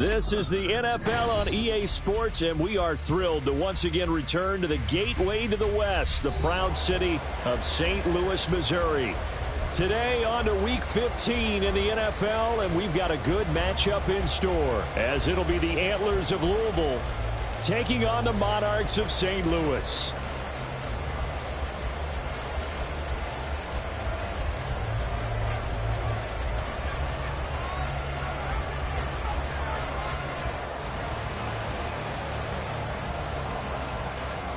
This is the NFL on EA Sports, and we are thrilled to once again return to the gateway to the West, the proud city of St. Louis, Missouri. Today on to Week 15 in the NFL, and we've got a good matchup in store, as it'll be the Antlers of Louisville taking on the Monarchs of St. Louis.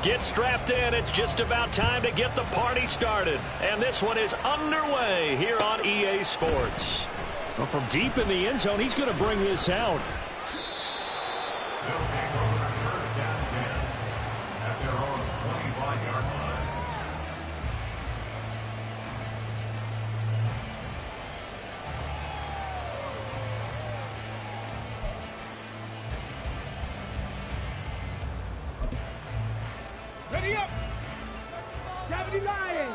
Get strapped in. It's just about time to get the party started. And this one is underway here on EA Sports. Well, from deep in the end zone, he's going to bring this out. They'll take over first down 10 at their own 25-yard line. Ready up! 79!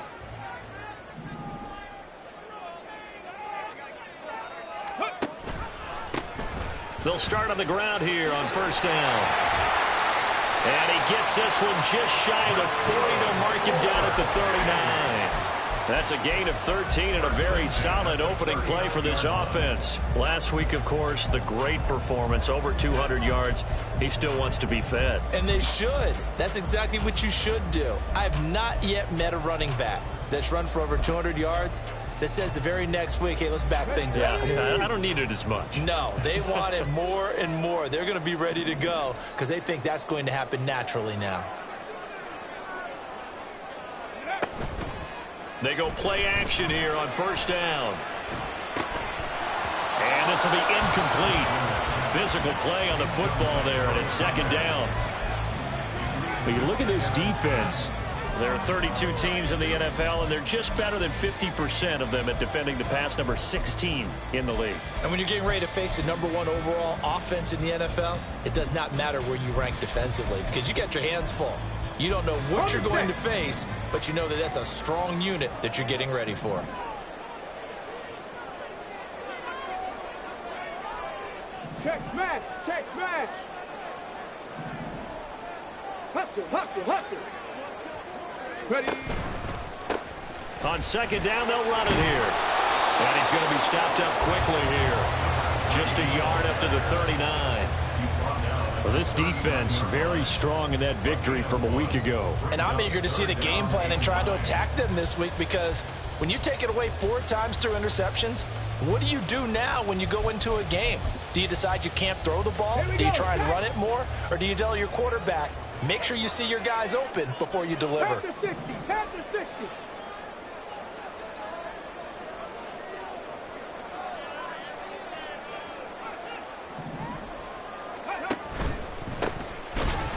They'll start on the ground here on first down. And he gets this one just shy of the 40. They'll mark him down at the 39. That's a gain of 13 and a very solid opening play for this offense. Last week, of course, the great performance, over 200 yards. He still wants to be fed. And they should. That's exactly what you should do. I have not yet met a running back that's run for over 200 yards that says the very next week, hey, let's back things up. Yeah, I don't need it as much. No, they want it more and more. They're going to be ready to go because they think that's going to happen naturally now. They go play action here on first down. And this will be incomplete. Physical play on the football there, and it's second down. But you look at this defense. There are 32 teams in the NFL, and they're just better than 50% of them at defending the pass, number 16 in the league. And when you're getting ready to face the number one overall offense in the NFL, it does not matter where you rank defensively because you got your hands full. You don't know what you're going to face, but you know that that's a strong unit that you're getting ready for. Check smash! Check smash! Hustle, hustle, hustle! Ready? On second down, they'll run it here. And he's going to be stopped up quickly here. Just a yard up to the 39. Well, this defense very strong in that victory from a week ago. And I'm eager to see the game plan and try to attack them this week because when you take it away 4 times through interceptions, what do you do now when you go into a game? Do you decide you can't throw the ball? Do you try and run it more? Or do you tell your quarterback, make sure you see your guys open before you deliver? Pass to 60, pass to 60.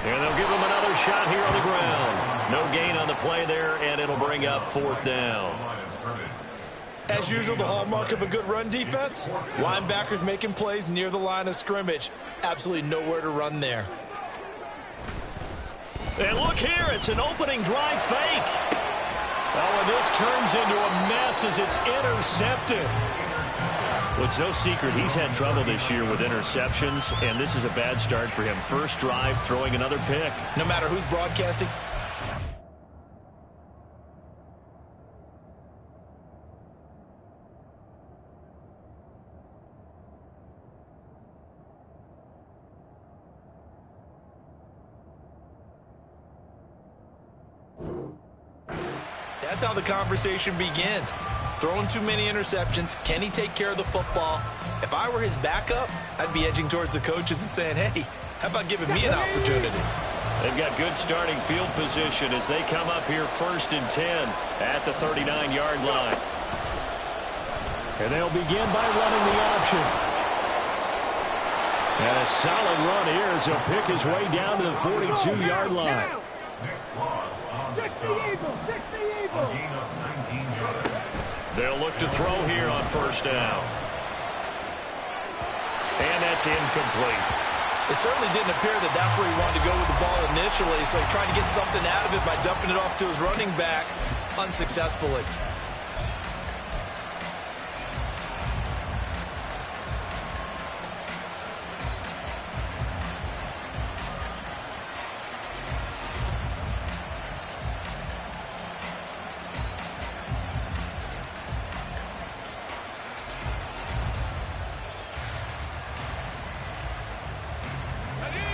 And they'll give him another shot here on the ground. No gain on the play there, and it'll bring up fourth down. As usual, the hallmark of a good run defense, linebackers making plays near the line of scrimmage. Absolutely nowhere to run there. And look here, it's an opening drive fake. Oh, and this turns into a mess as it's intercepted. Well, it's no secret he's had trouble this year with interceptions, and this is a bad start for him. First drive, throwing another pick. No matter who's broadcasting. That's how the conversation begins. Throwing too many interceptions. Can he take care of the football? If I were his backup, I'd be edging towards the coaches and saying, hey, how about giving me an opportunity? They've got good starting field position as they come up here first and 10 at the 39-yard line. And they'll begin by running the option. And a solid run here as he'll pick his way down to the 42-yard line. They'll look to throw here on first down. And that's incomplete. It certainly didn't appear that that's where he wanted to go with the ball initially, so he tried to get something out of it by dumping it off to his running back unsuccessfully.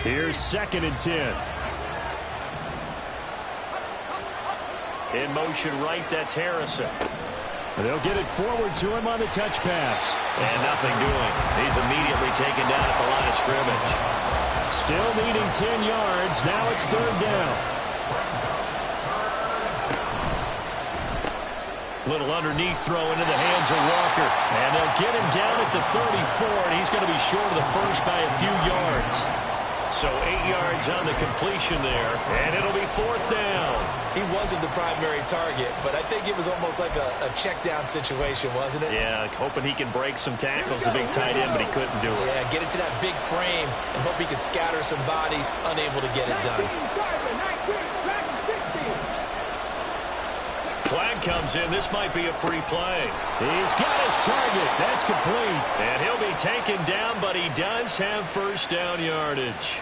Here's 2nd and 10. In motion right, that's Harrison. They'll get it forward to him on the touch pass. And nothing doing. He's immediately taken down at the line of scrimmage. Still needing 10 yards. Now it's 3rd down. Little underneath throw into the hands of Walker. And they'll get him down at the 34, and he's going to be short of the first by a few yards. So 8 yards on the completion there, and it'll be 4th down. He wasn't the primary target, but I think it was almost like a check down situation, wasn't it? Yeah, hoping he can break some tackles, a big tight end, but he couldn't do it. Yeah, get it to that big frame and hope he can scatter some bodies, unable to get it done. Flag comes in. This might be a free play. He's got his target. That's complete. And he'll be taken down, but he does have first down yardage.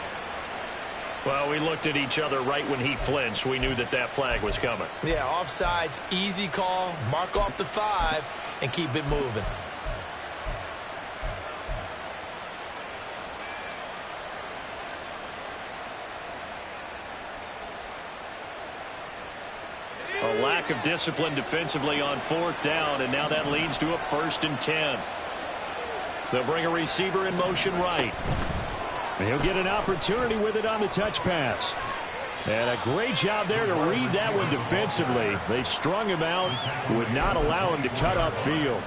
Well, we looked at each other right when he flinched. We knew that that flag was coming. Yeah, offsides, easy call, mark off the 5, and keep it moving. A lack of discipline defensively on 4th down, and now that leads to a 1st and 10. They'll bring a receiver in motion right. And he'll get an opportunity with it on the touch pass. And a great job there to read that one defensively. They strung him out, would not allow him to cut upfield.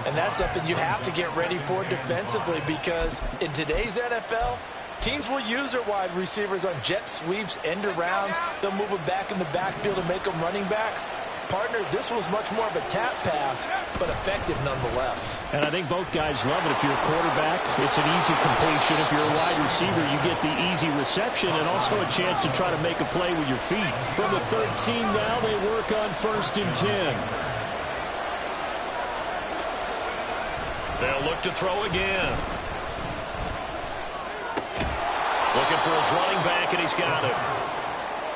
And that's something you have to get ready for defensively, because in today's NFL, teams will use their wide receivers on jet sweeps, end arounds. They'll move them back in the backfield and make them running backs. Partner, this was much more of a tap pass, but effective nonetheless. And I think both guys love it. If you're a quarterback, it's an easy completion. If you're a wide receiver, you get the easy reception and also a chance to try to make a play with your feet. From the 13 now, they work on 1st and 10. They'll look to throw again. Looking for his running back, and he's got it.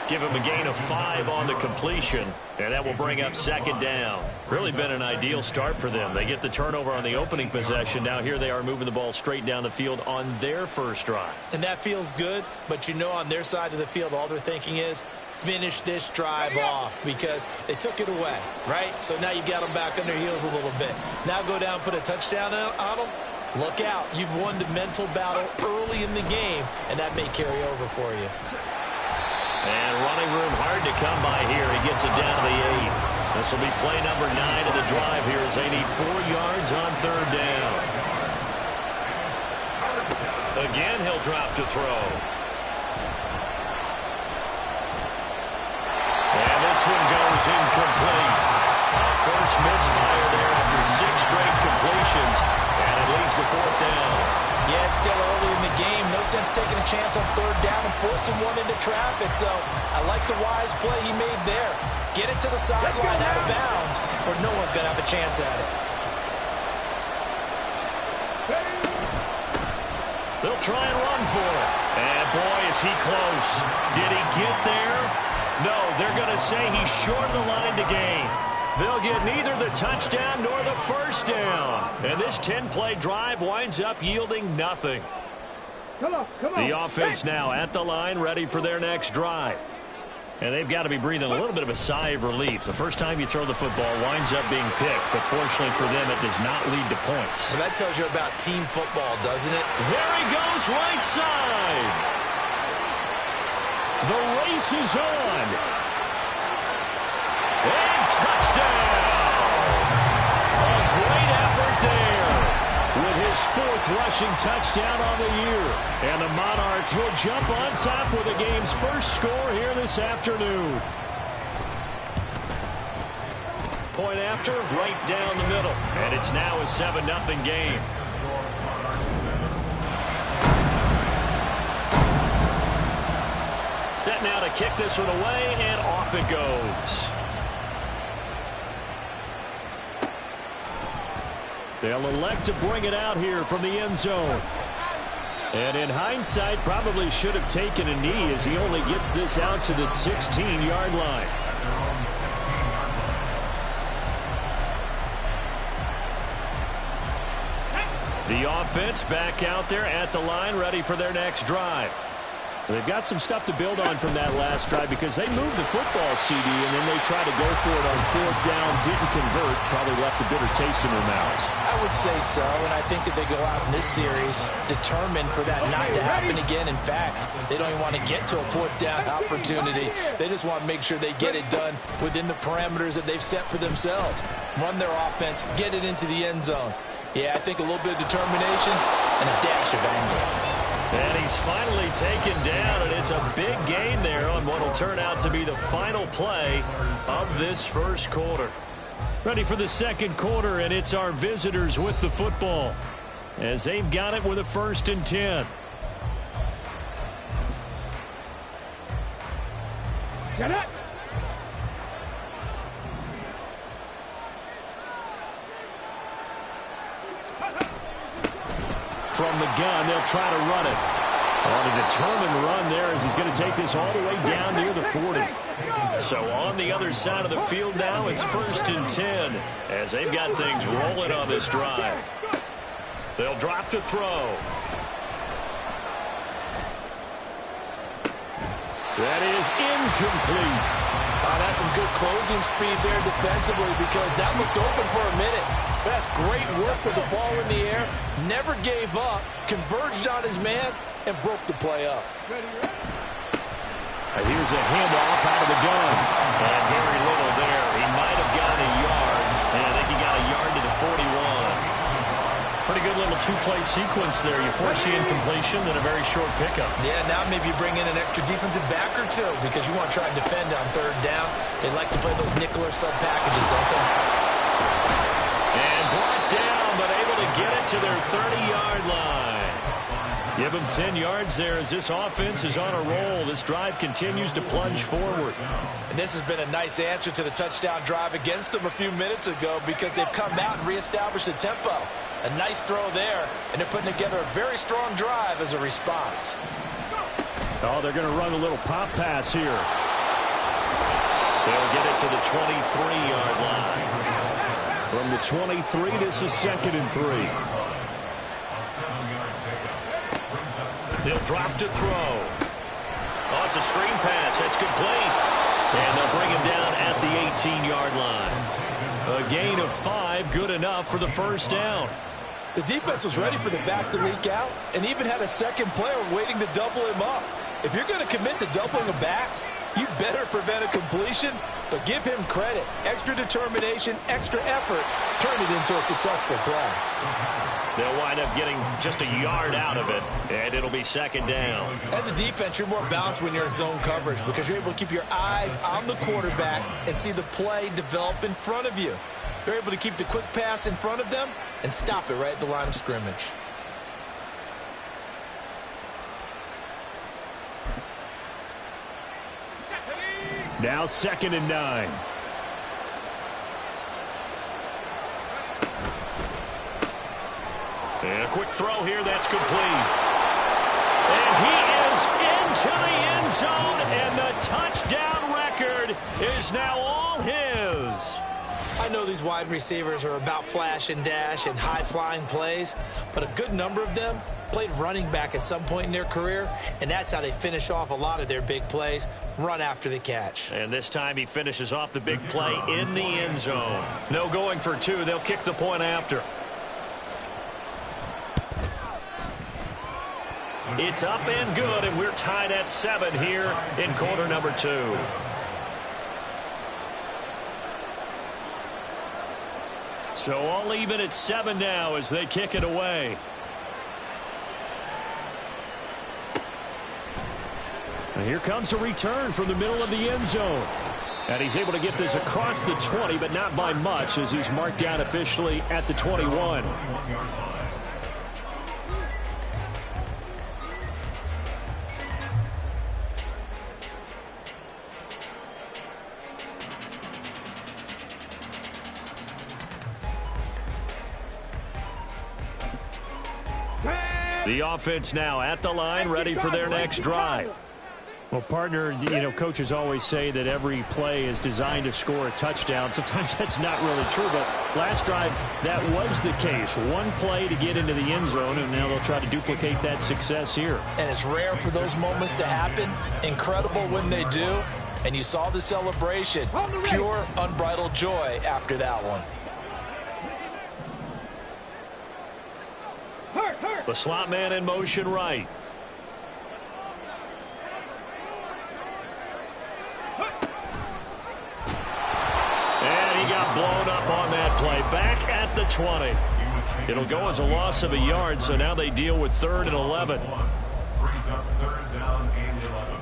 Give him a gain of 5 on the completion, and that will bring up 2nd down. Really been an ideal start for them. They get the turnover on the opening possession. Now here they are moving the ball straight down the field on their first drive. And that feels good, but you know on their side of the field, all they're thinking is finish this drive off, because they took it away, right? So now you got them back on their heels a little bit. Now go down, put a touchdown on them. Look out. You've won the mental battle early in the game, and that may carry over for you. And running room hard to come by here. He gets it down to the 8. This will be play number 9 of the drive here as they need 4 yards on 3rd down. Again, he'll drop to throw. And this one goes incomplete. First misfire there after 6 straight completions. And it leads to 4th down. Yeah, it's still early in the game. No sense taking a chance on 3rd down and forcing one into traffic. So I like the wise play he made there. Get it to the sideline out of bounds, or no one's going to have a chance at it. They'll try and run for it. And boy, is he close. Did he get there? No, they're going to say he's short of the line to gain. They'll get neither the touchdown nor the first down. And this 10-play drive winds up yielding nothing. Come on. The offense now at the line, ready for their next drive. And they've got to be breathing a little bit of a sigh of relief. The first time you throw the football winds up being picked, but fortunately for them, it does not lead to points. Well, that tells you about team football, doesn't it? There he goes, right side. The race is on. And touchdown! A great effort there with his 4th rushing touchdown on the year. And the Monarchs will jump on top with the game's first score here this afternoon. Point after, right down the middle. And it's now a 7-0 game. Set now to kick this one away, and off it goes. They'll elect to bring it out here from the end zone. And in hindsight, probably should have taken a knee as he only gets this out to the 16-yard line. The offense back out there at the line, ready for their next drive. They've got some stuff to build on from that last drive because they moved the football, CD, and then they tried to go for it on fourth down, didn't convert, probably left a bitter taste in their mouths. I would say so, and I think that they go out in this series determined for that not to happen again. In fact, they don't even want to get to a fourth down opportunity. They just want to make sure they get it done within the parameters that they've set for themselves. Run their offense, get it into the end zone. Yeah, I think a little bit of determination and a dash of anger. And he's finally taken down, and it's a big gain there on what will turn out to be the final play of this first quarter. Ready for the second quarter, and it's our visitors with the football as they've got it with a 1st and 10. Get it! From the gun, they'll try to run it. On a determined run there as he's going to take this all the way down near the 40. So on the other side of the field now, it's 1st and 10 as they've got things rolling on this drive. They'll drop to throw. That is incomplete. That's some good closing speed there defensively because that looked open for a minute. That's great work with the ball in the air. Never gave up, converged on his man, and broke the play up. Here's a handoff out of the gun. And very little there. He might have gotten a yard. And I think he got a yard to the 41. Pretty good little two-play sequence there. You force the incompletion, then a very short pickup. Yeah, now maybe you bring in an extra defensive back or two because you want to try and defend on third down. They like to play those nickel or sub packages, don't they? And brought down, but able to get it to their 30-yard line. Give them 10 yards there as this offense is on a roll. This drive continues to plunge forward. And this has been a nice answer to the touchdown drive against them a few minutes ago because they've come out and reestablished the tempo. A nice throw there, and they're putting together a very strong drive as a response. Oh, they're going to run a little pop pass here. They'll get it to the 23-yard line. From the 23, this is 2nd and 3. They'll drop to throw. Oh, it's a screen pass. That's complete. And they'll bring him down at the 18-yard line. A gain of 5, good enough for the 1st down. The defense was ready for the back to leak out and even had a second player waiting to double him up. If you're going to commit to doubling a back, you better prevent a completion, but give him credit. Extra determination, extra effort, turn it into a successful play. They'll wind up getting just a yard out of it, and it'll be 2nd down. As a defense, you're more balanced when you're in zone coverage because you're able to keep your eyes on the quarterback and see the play develop in front of you. They're able to keep the quick pass in front of them and stop it right at the line of scrimmage. Now 2nd and 9. And a quick throw here, that's complete. And he is into the end zone, and the touchdown record is now all his. I know these wide receivers are about flash and dash and high-flying plays, but a good number of them played running back at some point in their career, and that's how they finish off a lot of their big plays, run after the catch. And this time he finishes off the big play in the end zone. No going for 2. They'll kick the point after. It's up and good, and we're tied at 7 here in quarter number 2. So all even at 7 now as they kick it away. And here comes a return from the middle of the end zone. And he's able to get this across the 20, but not by much as he's marked down officially at the 21. The offense now at the line, ready for their next drive. Well, partner, coaches always say that every play is designed to score a touchdown. Sometimes that's not really true, but last drive, that was the case. One play to get into the end zone, and now they'll try to duplicate that success here. And it's rare for those moments to happen. Incredible when they do. And you saw the celebration. Pure, unbridled joy after that one. The slot man in motion right. And he got blown up on that play. Back at the 20. It'll go as a loss of a yard, so now they deal with 3rd and 11. Brings up 3rd down and 11.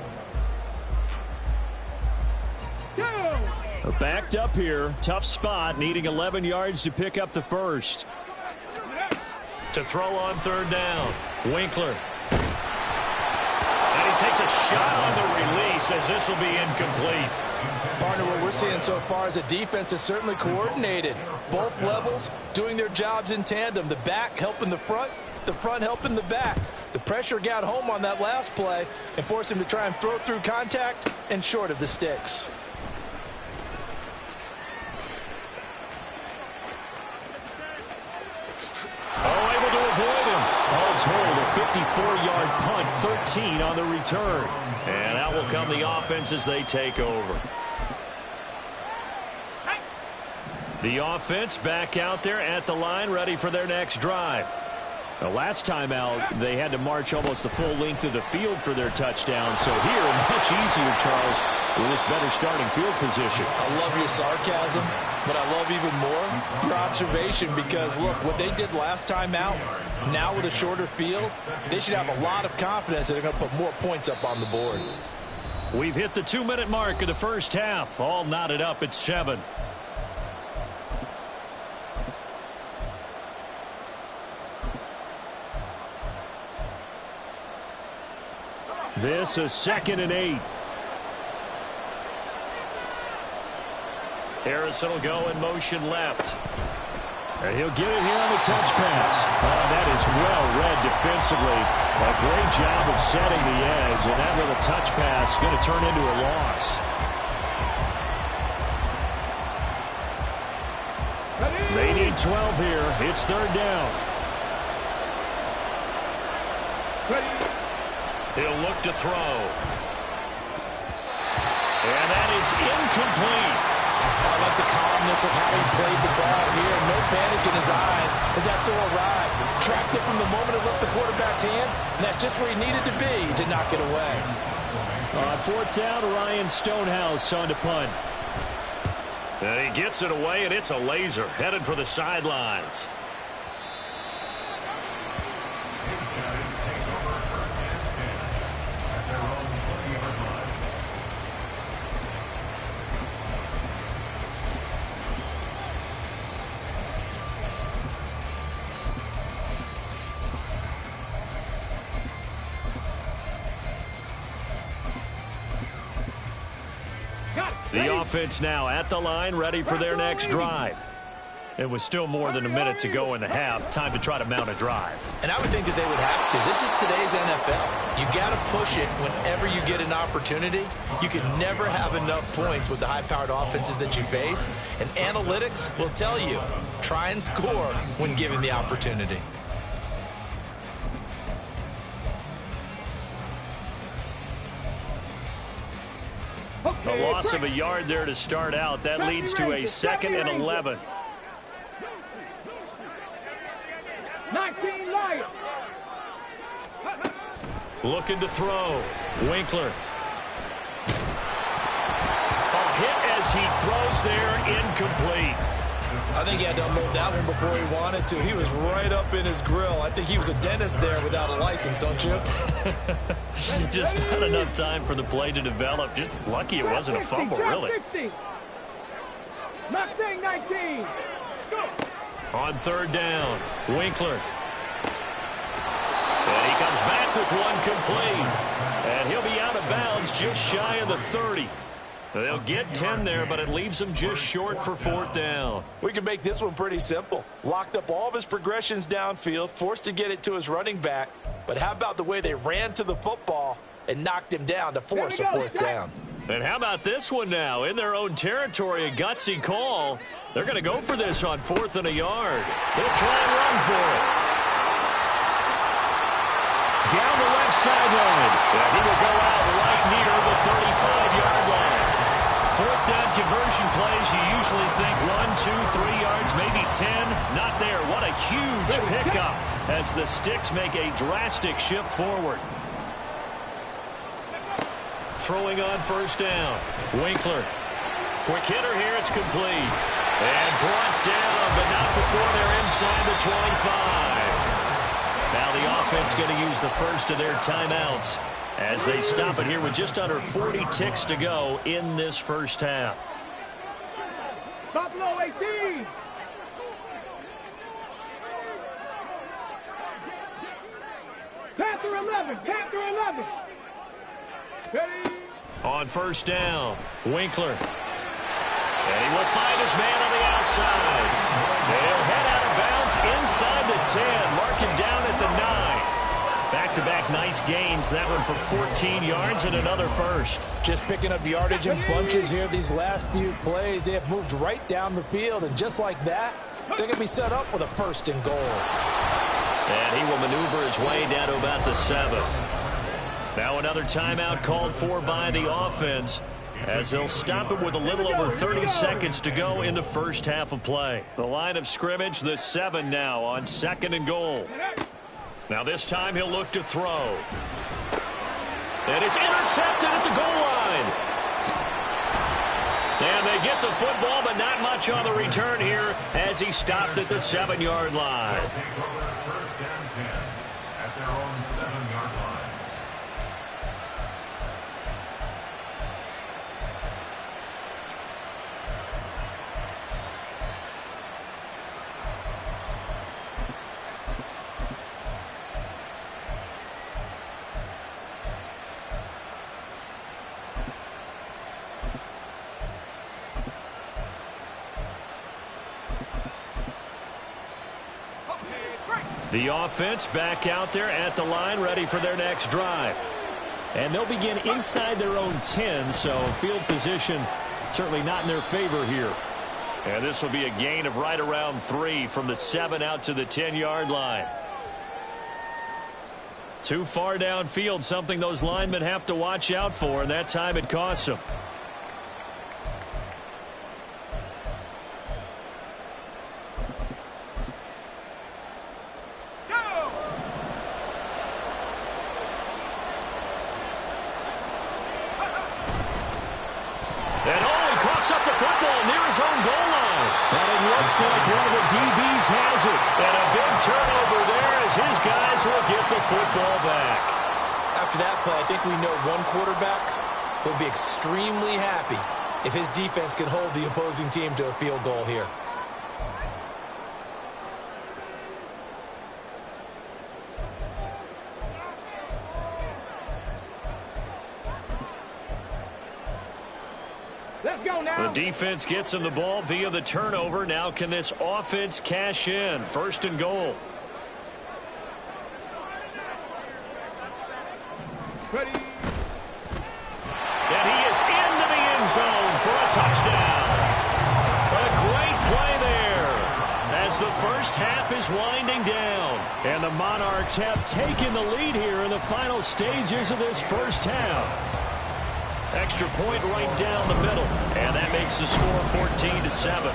Backed up here. Tough spot, needing 11 yards to pick up the first. To throw on 3rd down. Winkler. And he takes a shot on the release as this will be incomplete. Partner, what we're seeing so far is a defense is certainly coordinated. Both levels doing their jobs in tandem. The back helping the front helping the back. The pressure got home on that last play and forced him to try and throw through contact and short of the sticks. Able to avoid him. Holds hold, a 54-yard punt, 13 on the return. And out will come the offense as they take over. The offense back out there at the line, ready for their next drive. The last time out, they had to march almost the full length of the field for their touchdown. So here, much easier, Charles, with this better starting field position. I love your sarcasm, but I love even more your observation because, look, what they did last time out, now with a shorter field, they should have a lot of confidence that they're going to put more points up on the board. We've hit the 2-minute mark of the first half. All knotted up at 7. This is 2nd and 8. Harrison will go in motion left. And he'll get it here on the touch pass. Oh, that is well read defensively. A great job of setting the edge, and that little touch pass is going to turn into a loss. They need 12 here. It's 3rd down. He'll look to throw. And that is incomplete. I like the calmness of how he played the ball here. No panic in his eyes as that throw arrived. Tracked it from the moment it left the quarterback's hand, and that's just where he needed to be to knock it away. On 4th down, Ryan Stonehouse on to punt. And he gets it away, and it's a laser headed for the sidelines. The offense now at the line, ready for their next drive. It was still more than a minute to go in the half. Time to try to mount a drive. And I would think that they would have to. This is today's NFL. You got to push it whenever you get an opportunity. You can never have enough points with the high-powered offenses that you face. And analytics will tell you, try and score when given the opportunity. A loss of a yard there to start out. That leads to a 2nd and 11. 19 Lions. Looking to throw. Winkler. A hit as he throws there, incomplete. I think he had to unload that one before he wanted to. He was right up in his grill. I think he was a dentist there without a license, don't you? Just not enough time for the play to develop. Just lucky it wasn't a fumble, really. Mustang 19. Go. On 3rd down, Winkler. And he comes back with one complete. And he'll be out of bounds just shy of the 30. They'll get 10 there, but it leaves them just short for 4th down. We can make this one pretty simple. Locked up all of his progressions downfield, forced to get it to his running back. But how about the way they ran to the football and knocked him down to force a 4th down? And how about this one now? In their own territory, a gutsy call. They're going to go for this on 4th and a yard. They'll try and run for it. Down the left sideline. And he will go out right near the 35-yard line. 4th down conversion plays, you usually think 1, 2, 3 yards, maybe 10. Not there. What a huge pickup as the Sticks make a drastic shift forward. Throwing on 1st down. Winkler. Quick hitter here. It's complete. And brought down, but not before they're inside the 25. Now the offense going to use the first of their timeouts as they stop it here with just under 40 ticks to go in this first half. Buffalo 18. Panther 11. Panther 11. On 1st down, Winkler. And he will find his man on the outside. They'll head out of bounds inside the 10. Mark him down at the 9. Back-to-back nice gains. That one for 14 yards and another first. Just picking up yardage in bunches here these last few plays. They have moved right down the field, and just like that, they're going to be set up with a 1st and goal. And he will maneuver his way down to about the 7. Now another timeout called for by the offense as they'll stop it with a little over 30 seconds to go in the first half of play. The line of scrimmage, the 7 now on 2nd and goal. Now this time he'll look to throw. And it's intercepted at the goal line. And they get the football, but not much on the return here as he stopped at the 7-yard line. They'll take over 1st and 10 at their own 7-yard line. The offense back out there at the line, ready for their next drive. And they'll begin inside their own 10, so field position certainly not in their favor here. And this will be a gain of right around 3 from the 7 out to the 10-yard line. Too far downfield, something those linemen have to watch out for, and that time it costs them. Up the football near his own goal line. And it looks like one of the DBs has it. And a big turnover there as his guys will get the football back. After that play, I think we know one quarterback will be extremely happy if his defense can hold the opposing team to a field goal here. Let's go now. The defense gets him the ball via the turnover. Now can this offense cash in? 1st and goal. Ready. And he is into the end zone for a touchdown. A great play there as the first half is winding down. And the Monarchs have taken the lead here in the final stages of this first half. Extra point right down the middle. And that makes the score 14-7.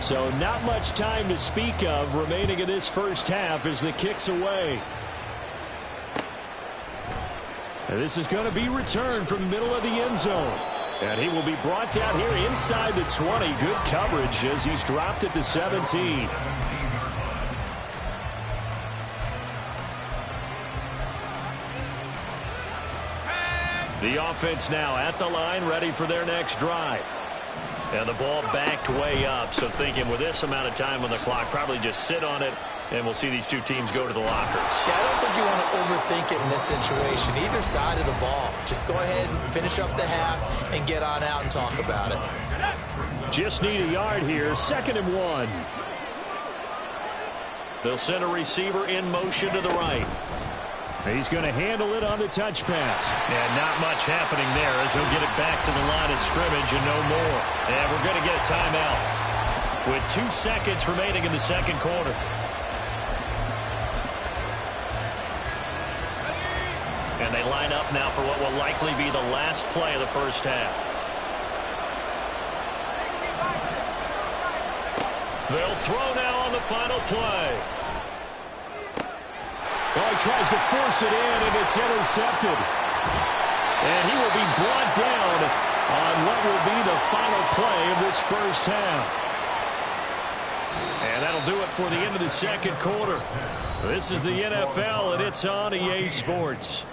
So not much time to speak of remaining in this first half as the kick's away. And this is going to be returned from the middle of the end zone. And he will be brought down here inside the 20. Good coverage as he's dropped at the 17. The offense now at the line, ready for their next drive. And the ball backed way up, so thinking with this amount of time on the clock, probably just sit on it, and we'll see these two teams go to the lockers. Yeah, I don't think you want to overthink it in this situation. Either side of the ball. Just go ahead and finish up the half and get on out and talk about it. Just need a yard here, 2nd and 1. They'll send a receiver in motion to the right. He's going to handle it on the touch pass. And not much happening there as he'll get it back to the line of scrimmage and no more. And we're going to get a timeout with 2 seconds remaining in the second quarter. And they line up now for what will likely be the last play of the first half. They'll throw now on the final play. Well, he tries to force it in, and it's intercepted. And he will be brought down on what will be the final play of this first half. And that'll do it for the end of the second quarter. This is the NFL, and it's on EA Sports.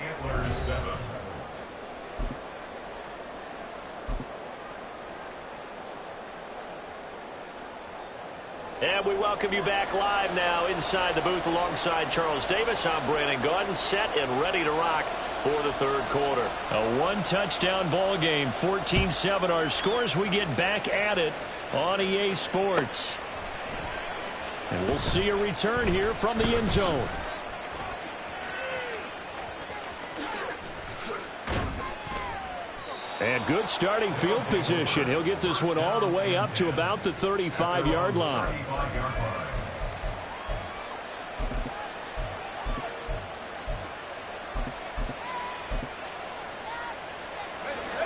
And we welcome you back live now inside the booth alongside Charles Davis. I'm Brandon Gaudin, set and ready to rock for the third quarter. A one-touchdown ball game, 14-7 our scores. We get back at it on EA Sports. And we'll see a return here from the end zone. And good starting field position. He'll get this one all the way up to about the 35-yard line.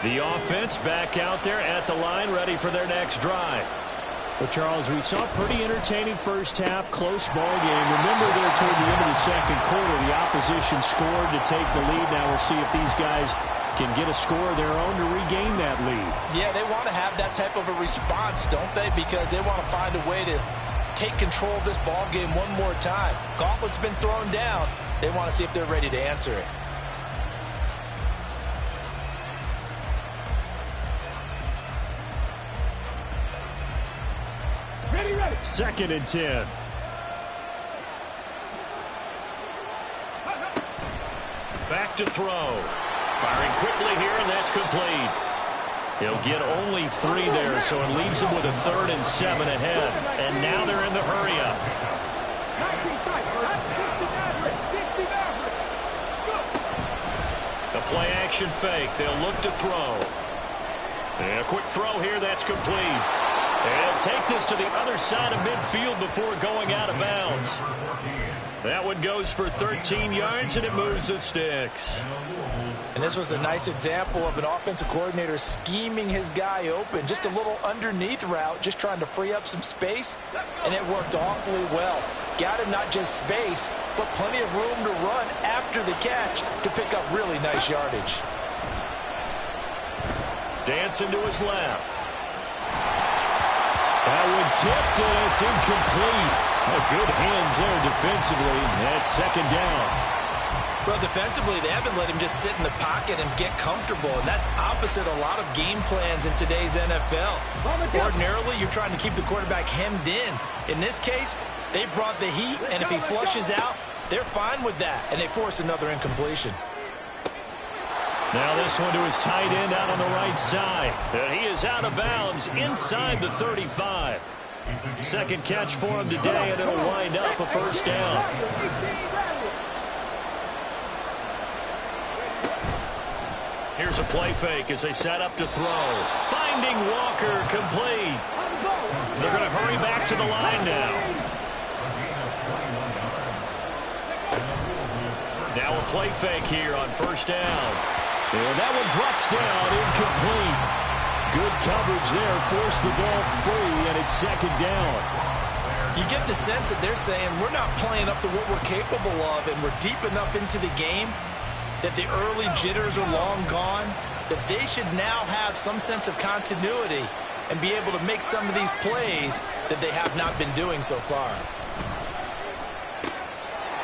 The offense back out there at the line, ready for their next drive. Well, Charles, we saw a pretty entertaining first half, close ball game. Remember there toward the end of the second quarter, the opposition scored to take the lead. Now we'll see if these guys can get a score of their own to regain that lead. Yeah, they want to have that type of a response, don't they? Because they want to find a way to take control of this ball game one more time. Gauntlet's been thrown down. They want to see if they're ready to answer it. Ready. 2nd and 10. Back to throw. Firing quickly here, and that's complete. He'll get only 3 there, so it leaves him with a 3rd and 7 ahead. And now they're in the hurry-up. The play-action fake. They'll look to throw. And a quick throw here, that's complete. And take this to the other side of midfield before going out of bounds. That one goes for 13 yards, and it moves the sticks. And this was a nice example of an offensive coordinator scheming his guy open. Just a little underneath route, just trying to free up some space, and it worked awfully well. Got him not just space, but plenty of room to run after the catch to pick up really nice yardage. Dancing to his left. That one tipped, and it's incomplete. Good hands there defensively. That's 2nd down. Well, defensively, they haven't let him just sit in the pocket and get comfortable, and that's opposite a lot of game plans in today's NFL. Ordinarily, you're trying to keep the quarterback hemmed in. In this case, they brought the heat, and if he flushes out, they're fine with that, and they force another incompletion. Now this one to his tight end out on the right side. And he is out of bounds inside the 35. 2nd catch for him today, and it'll wind up a 1st down. Here's a play fake as they set up to throw. Finding Walker, complete. They're going to hurry back to the line now. Now a play fake here on 1st down. And that one drops down, incomplete. Good coverage there, forced the ball free, and it's 2nd down. You get the sense that they're saying we're not playing up to what we're capable of, and we're deep enough into the game that the early jitters are long gone, that they should now have some sense of continuity and be able to make some of these plays that they have not been doing so far.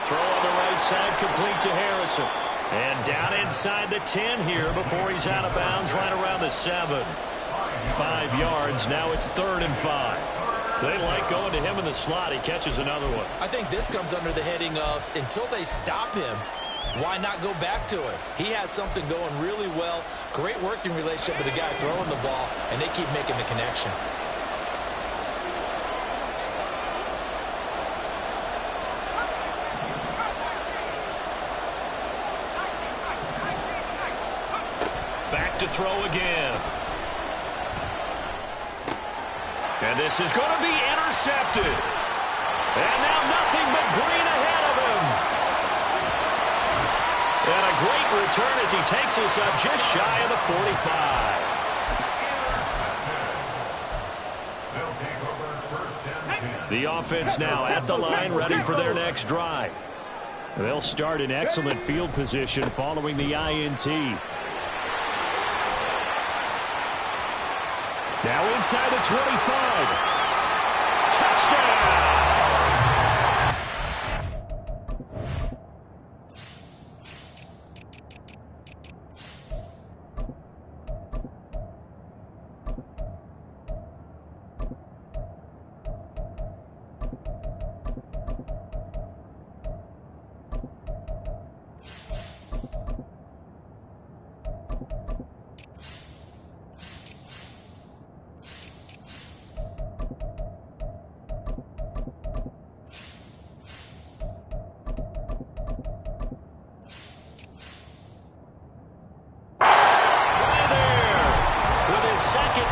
Throw on the right side, complete to Harrison. And down inside the 10 here before he's out of bounds right around the 7. 5 yards. Now it's 3rd and 5. They like going to him in the slot. He catches another one. I think this comes under the heading of until they stop him, why not go back to it? He has something going really well. Great working relationship with the guy throwing the ball, and they keep making the connection. Back to throw again. And this is going to be intercepted. And now nothing but green ahead of him. And a great return as he takes us up just shy of the 45. They'll take over 1st and 10. The offense now at the line, ready for their next drive. They'll start in excellent field position following the INT. Now inside the 25. Touchdown!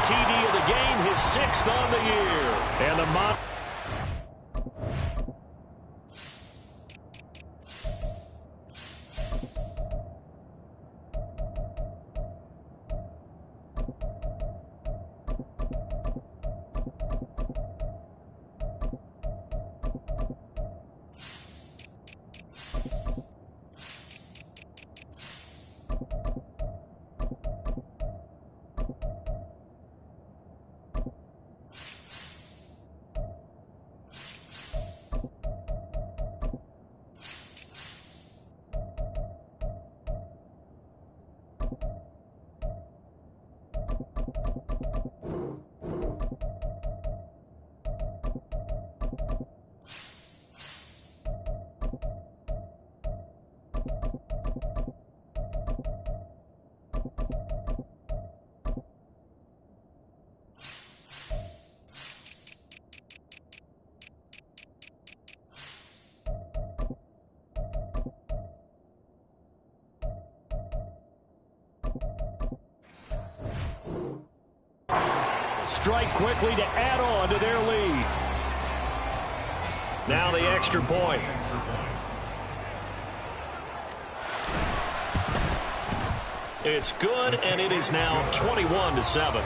TD of the game, his 6th on the year. And the strike quickly to add on to their lead. Now the extra point. It's good, and it is now 21-7.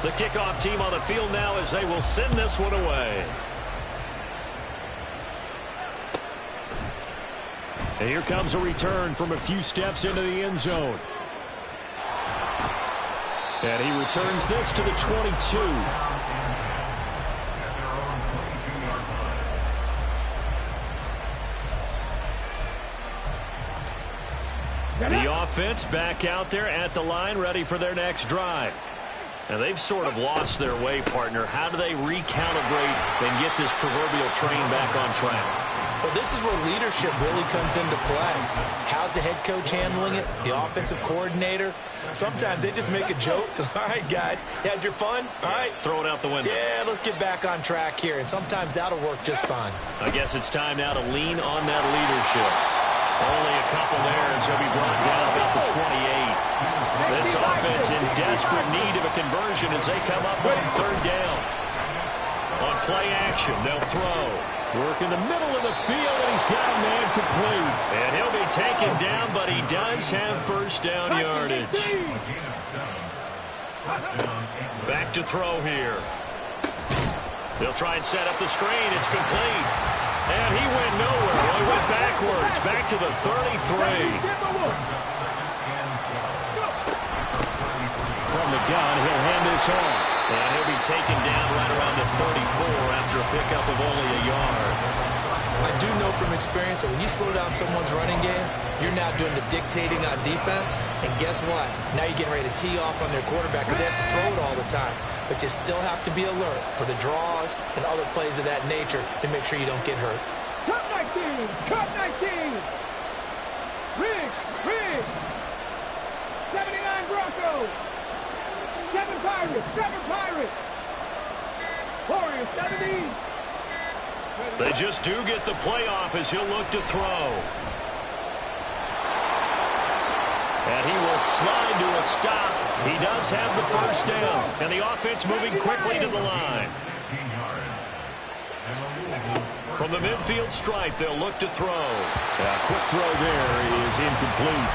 The kickoff team on the field now as they will send this one away. And here comes a return from a few steps into the end zone. And he returns this to the 22. The offense back out there at the line, ready for their next drive. Now, they've sort of lost their way, partner. How do they recalibrate and get this proverbial train back on track? Well, this is where leadership really comes into play. How's the head coach handling it? The offensive coordinator? Sometimes they just make a joke. All right, guys, you had your fun? All right. Throw it out the window. Yeah, let's get back on track here. And sometimes that'll work just fine. I guess it's time now to lean on that leadership. Only a couple there as he'll be brought down about the 28. This offense in desperate need of a conversion as they come up on 3rd down. On play action, they'll throw. Work in the middle of the field, and he's got a man complete. And he'll be taken down, but he does have 1st down yardage. Back to throw here. They'll try and set up the screen. It's complete. And he went nowhere. Well, he went backwards. Back to the 33. From the gun, he'll hand this off. And he'll be taken down right around the 34 after a pickup of only a yard. I do know from experience that when you slow down someone's running game, you're now doing the dictating on defense. And guess what? Now you're getting ready to tee off on their quarterback because they have to throw it all the time. But you still have to be alert for the draws and other plays of that nature to make sure you don't get hurt. Cut 19! Cut 19! Riggs! 79 Broncos! 7 Pirates! 7 Pirates! Warriors, 70! They just do get the playoff as he'll look to throw. And he will slide to a stop. He does have the first down. And the offense moving quickly to the line. From the midfield stripe, they'll look to throw. A quick throw there is incomplete.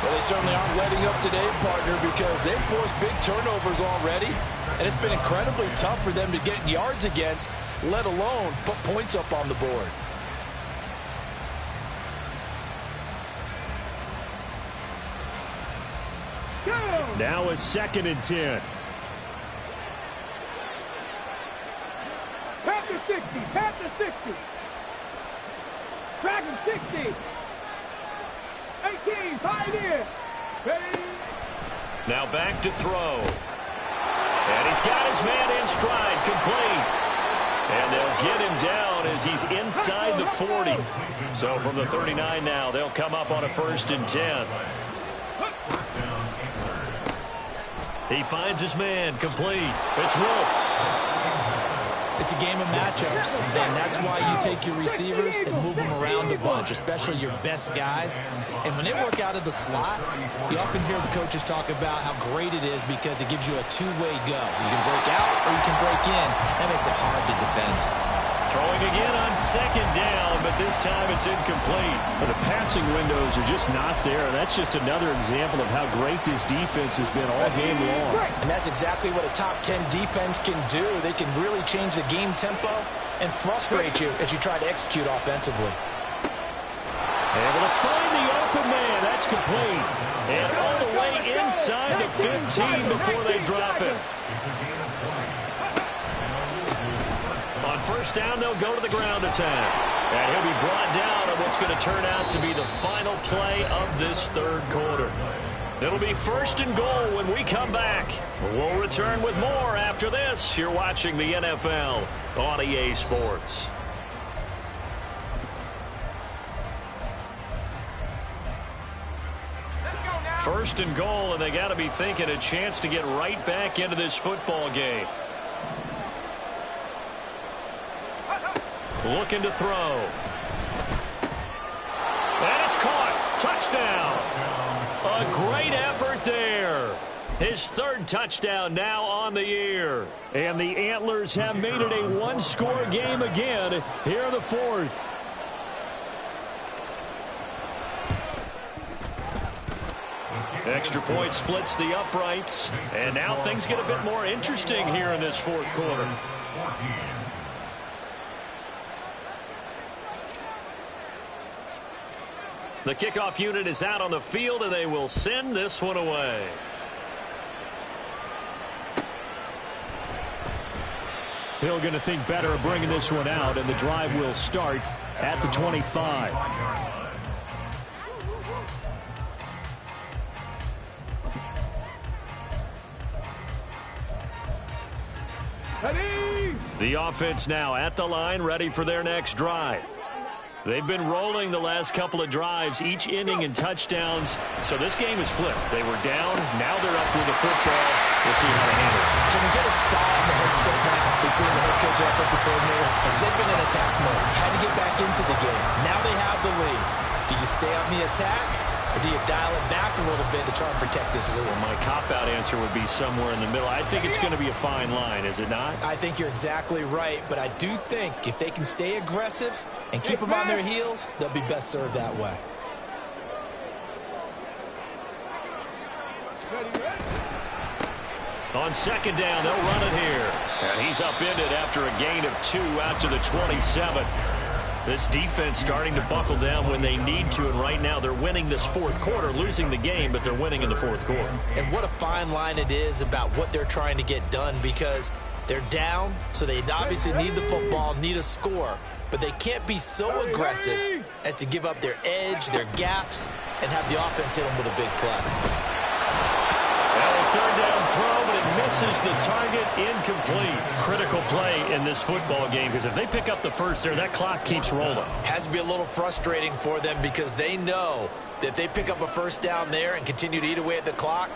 Well, they certainly aren't letting up today, partner, because they've forced big turnovers already. And it's been incredibly tough for them to get yards against, let alone put points up on the board. Now a 2nd and 10. Panther 60! Panther 60! Dragon 60! 18! Pioneer! Ready? Now back to throw. And he's got his man in stride, complete. And they'll get him down as he's inside the 40. So from the 39 now, they'll come up on a 1st and 10. He finds his man, complete. It's Wolf. It's a game of matchups, and that's why you take your receivers and move them around a bunch, especially your best guys. And when they work out of the slot, you often hear the coaches talk about how great it is because it gives you a two-way go. You can break out or you can break in. That makes it hard to defend. Throwing again on 2nd down, but this time it's incomplete. But the passing windows are just not there. That's just another example of how great this defense has been all game long. And that's exactly what a top 10 defense can do. They can really change the game tempo and frustrate you as you try to execute offensively. Able to find the open man. That's complete. And all the way inside the 15 before they drop it. On 1st down, they'll go to the ground attack. And he'll be brought down on what's going to turn out to be the final play of this 3rd quarter. It'll be 1st and goal when we come back. We'll return with more after this. You're watching the NFL on EA Sports. First and goal, and they got to be thinking a chance to get right back into this football game. Looking to throw. And it's caught. Touchdown. A great effort there. His 3rd touchdown now on the year. And the Antlers have made it a one-score game again here in the 4th. Extra point splits the uprights. And now things get a bit more interesting here in this 4th quarter. The kickoff unit is out on the field, and they will send this one away. Hill going to think better of bringing this one out, and the drive will start at the 25. Ready? The offense now at the line, ready for their next drive. They've been rolling the last couple of drives, each inning in touchdowns. So this game is flipped. They were down. Now they're up with the football. We'll see how they handle it. Can we get a spot on the headset now between the head coach and offensive coordinator? Because they've been in attack mode. Had to get back into the game. Now they have the lead. Do you stay on the attack, or do you dial it back a little bit to try and protect this lead? Well, my cop-out answer would be somewhere in the middle. I think it's going to be a fine line, is it not? I think you're exactly right, but I do think if they can stay aggressive and keep them on their heels, they'll be best served that way. On 2nd down, they'll run it here. And he's upended after a gain of 2 out to the 27. This defense starting to buckle down when they need to, and right now they're winning this fourth quarter, losing the game, but they're winning in the fourth quarter. And what a fine line it is about what they're trying to get done, because they're down, so they obviously need the football, need a score, but they can't be so aggressive as to give up their edge, their gaps, and have the offense hit them with a big play. Third down throw, but it misses the target, incomplete. Critical play in this football game, because if they pick up the first there, that clock keeps rolling. Has to be a little frustrating for them, because they know that if they pick up a first down there and continue to eat away at the clock,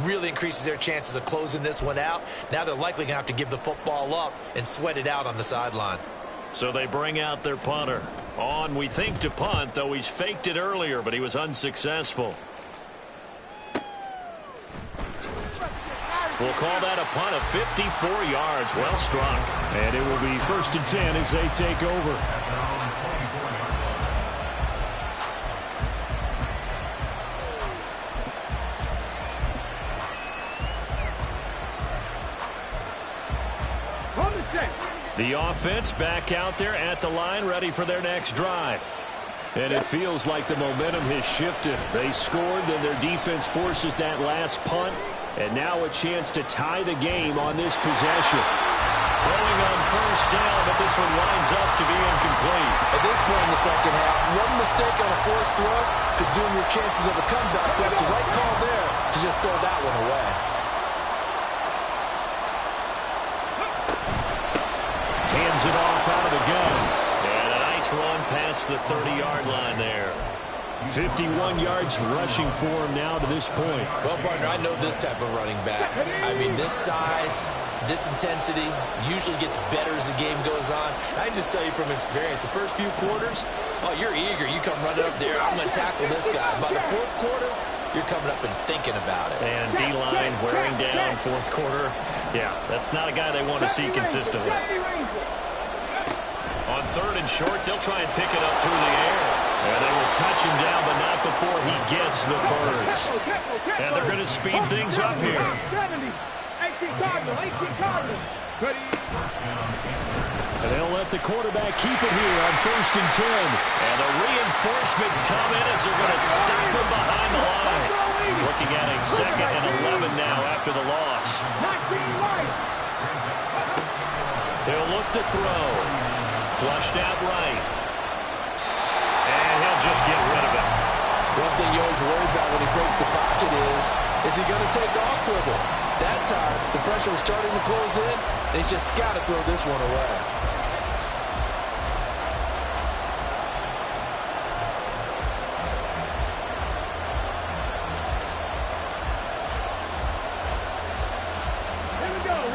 really increases their chances of closing this one out. Now they're likely going to have to give the football up and sweat it out on the sideline. So they bring out their punter. On, we think, to punt, though he's faked it earlier, but he was unsuccessful. We'll call that a punt of 54 yards. Well struck. And it will be 1st and 10 as they take over. On the set. The offense back out there at the line, ready for their next drive. And it feels like the momentum has shifted. They scored, then their defense forces that last punt. And now a chance to tie the game on this possession. Throwing on first down, but this one winds up to be incomplete. At this point in the second half, one mistake on a forced throw could doom your chances of a comeback. So that's the right call there to just throw that one away. Hands it off out of the gun. And a nice run past the 30-yard line there. 51 yards rushing for him now to this point. Well, partner, I know this type of running back. I mean, this size, this intensity usually gets better as the game goes on. I just tell you from experience, the first few quarters, oh, you're eager. You come running up there, I'm going to tackle this guy. By the fourth quarter, you're coming up and thinking about it. And D-line wearing down fourth quarter. Yeah, that's not a guy they want to see consistently. On third and short, they'll try and pick it up through the air. And they will touch him down, but not before he gets the first. And they're going to speed things up here. 70. 18 Cardinals. 18 Cardinals. And they'll let the quarterback keep it here on 1st and 10. And the reinforcements come in as they're going to stop him behind the line. Looking at a 2nd and 11 now after the loss. He'll look to throw. Flushed out right. And he'll just get rid of it. One thing you always worry about when he breaks the pocket is he going to take off with it? That time, the pressure was starting to close in, and he's just got to throw this one away.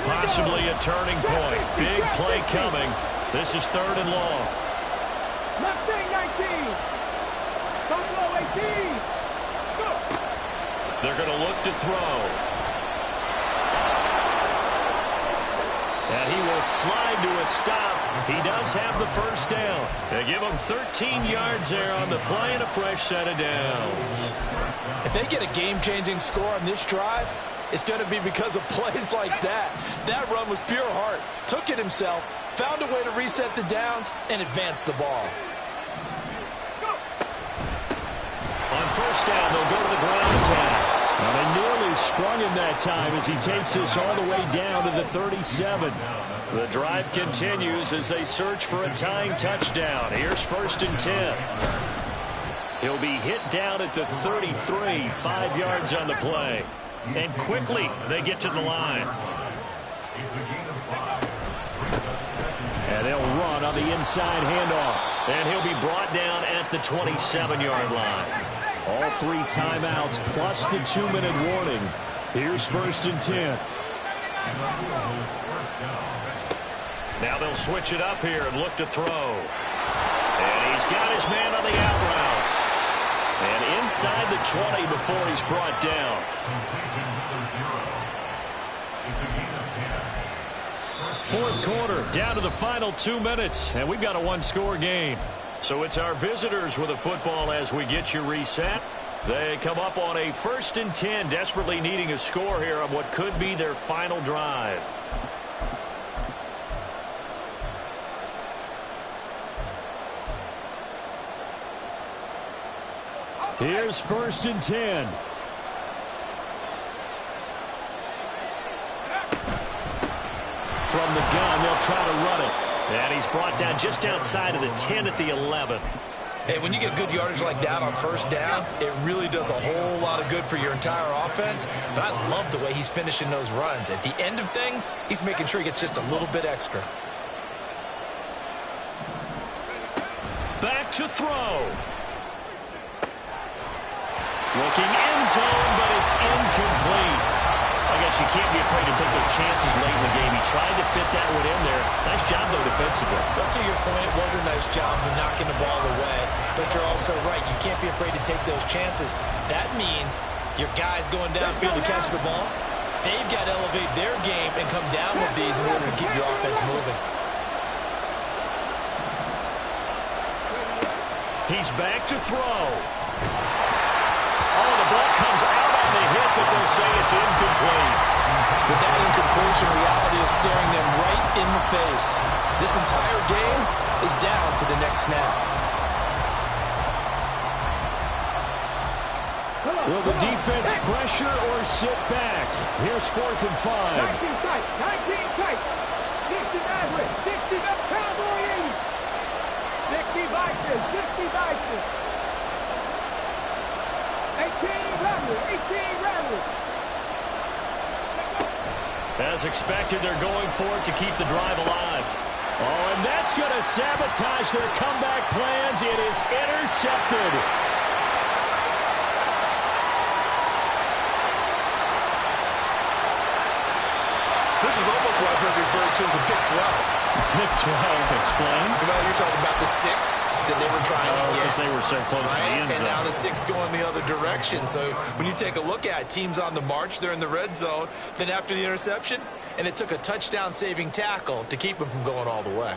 Possibly a turning point. Big play coming. This is 3rd and long. Mustang 19. Buffalo 18. Go. They're going to look to throw. And he will slide to a stop. He does have the first down. They give him 13 yards there on the play and a fresh set of downs. If they get a game-changing score on this drive, it's going to be because of plays like that. That run was pure heart. Took it himself, found a way to reset the downs, and advance the ball. On first down, they'll go to the ground attack. And they nearly sprung him that time as he takes this all the way down to the 37. The drive continues as they search for a tying touchdown. Here's 1st and 10. He'll be hit down at the 33, 5 yards on the play. And quickly, they get to the line. And they'll run on the inside handoff. And he'll be brought down at the 27-yard line. All 3 timeouts plus the 2-minute warning. Here's 1st and 10. Now they'll switch it up here and look to throw. And he's got his man on the out route. And inside the 20 before he's brought down. Fourth quarter, down to the final 2 minutes, and we've got a 1-score game. So it's our visitors with the football as we get you reset. They come up on a 1st and 10, desperately needing a score here on what could be their final drive. Here's 1st and 10. From the gun, they'll try to run it. And he's brought down just outside of the 10 at the 11. Hey, when you get good yardage like that on 1st down, it really does a whole lot of good for your entire offense. But I love the way he's finishing those runs. At the end of things, he's making sure he gets just a little bit extra. Back to throw. Looking end zone, but it's incomplete. I guess you can't be afraid to take those chances late in the game. He tried to fit that one in there. Nice job, though, defensively. But to your point, it was a nice job of knocking the ball away. But you're also right. You can't be afraid to take those chances. That means your guys going downfield to catch the ball, they've got to elevate their game and come down with these in order to keep your offense moving. He's back to throw. Oh, the ball comes out on the hit, but they'll say it's incomplete. With that incompletion, reality is staring them right in the face. This entire game is down to the next snap. Will the defense pressure or sit back? Here's 4th and 5. 19 tight, 19 tight. 60 average, 60 up, Cowboy 80. 60 vices, 60 vices. 18 rattle. As expected, they're going for it to keep the drive alive. Oh, and that's going to sabotage their comeback plans. It is intercepted. This is almost what I've heard referred to as a pick 12. Pick 12, explain. Well, you're talking about the 6 that they were trying to get. Because they were so close to the end zone. And now the 6 going the other direction. So when you take a look at teams on the march, they're in the red zone. Then after the interception, and it took a touchdown-saving tackle to keep them from going all the way.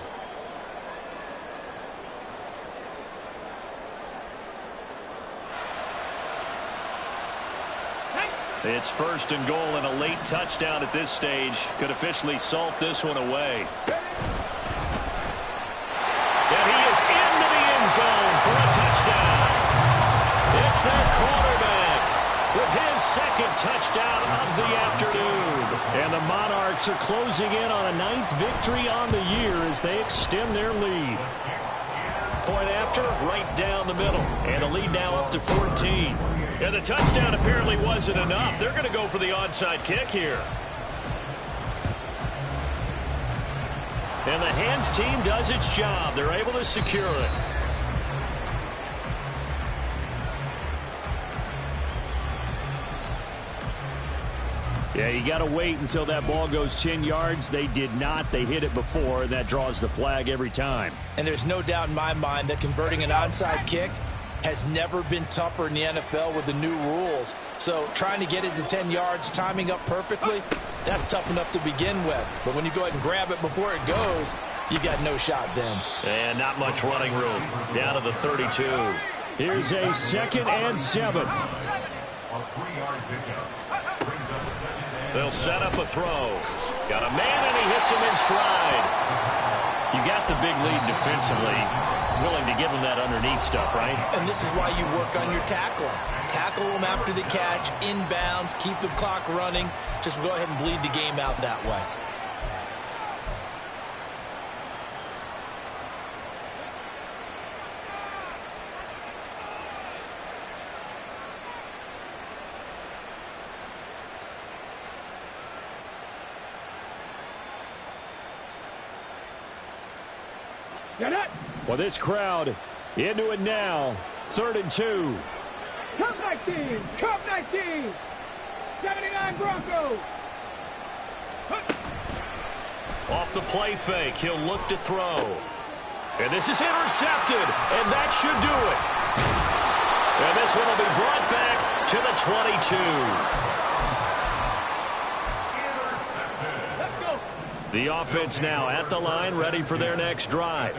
It's 1st and goal, and a late touchdown at this stage could officially salt this one away. And he is into the end zone for a touchdown. It's their quarterback with his 2nd touchdown of the afternoon. And the Monarchs are closing in on a 9th victory on the year as they extend their lead. Point after, right down the middle. And the lead now up to 14. And the touchdown apparently wasn't enough. They're going to go for the onside kick here. And the hands team does its job. They're able to secure it. Yeah, you got to wait until that ball goes 10 yards. They did not. They hit it before, and that draws the flag every time. And there's no doubt in my mind that converting an onside kick has never been tougher in the NFL with the new rules. So trying to get it to 10 yards, timing up perfectly, that's tough enough to begin with. But when you go ahead and grab it before it goes, you got no shot then. And not much running room. Down to the 32. Here's a 2nd and 7. They'll set up a throw. Got a man, and he hits him in stride. You got the big lead defensively. Willing to give him that underneath stuff, right? And this is why you work on your tackling. Tackle them after the catch, inbounds, keep the clock running. Just go ahead and bleed the game out that way. Well, this crowd into it now. 3rd and 2. Cup 19. Cup 19. 79 Broncos. Off the play fake. He'll look to throw. And this is intercepted. And that should do it. And this one will be brought back to the 22. The offense now at the line, ready for their next drive.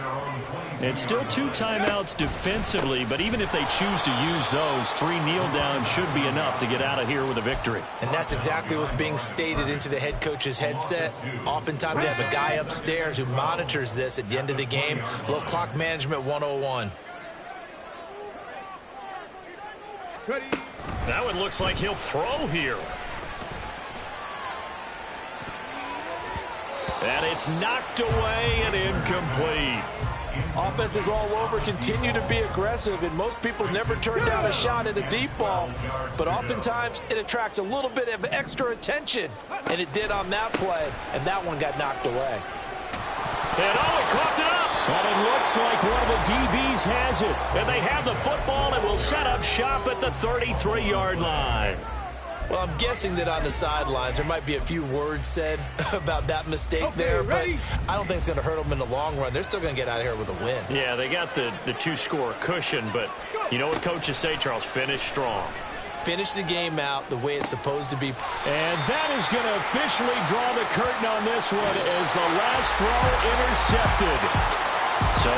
It's still 2 timeouts defensively, but even if they choose to use those, 3 kneel downs should be enough to get out of here with a victory. And that's exactly what's being stated into the head coach's headset. Oftentimes they have a guy upstairs who monitors this at the end of the game. Little clock management 101. Now it looks like he'll throw here. And it's knocked away and incomplete. Offenses all over continue to be aggressive, and most people never turn down a shot at a deep ball. But oftentimes, it attracts a little bit of extra attention, and it did on that play, and that one got knocked away. And he coughed it up. And it looks like one of the DBs has it. And they have the football and will set up shop at the 33-yard line. Well, I'm guessing that on the sidelines there might be a few words said about that mistake there, but I don't think it's going to hurt them in the long run. They're still going to get out of here with a win. Yeah, they got the two-score cushion, but you know what coaches say, Charles? Finish strong. Finish the game out the way it's supposed to be. And that is going to officially draw the curtain on this one as the last throw intercepted. So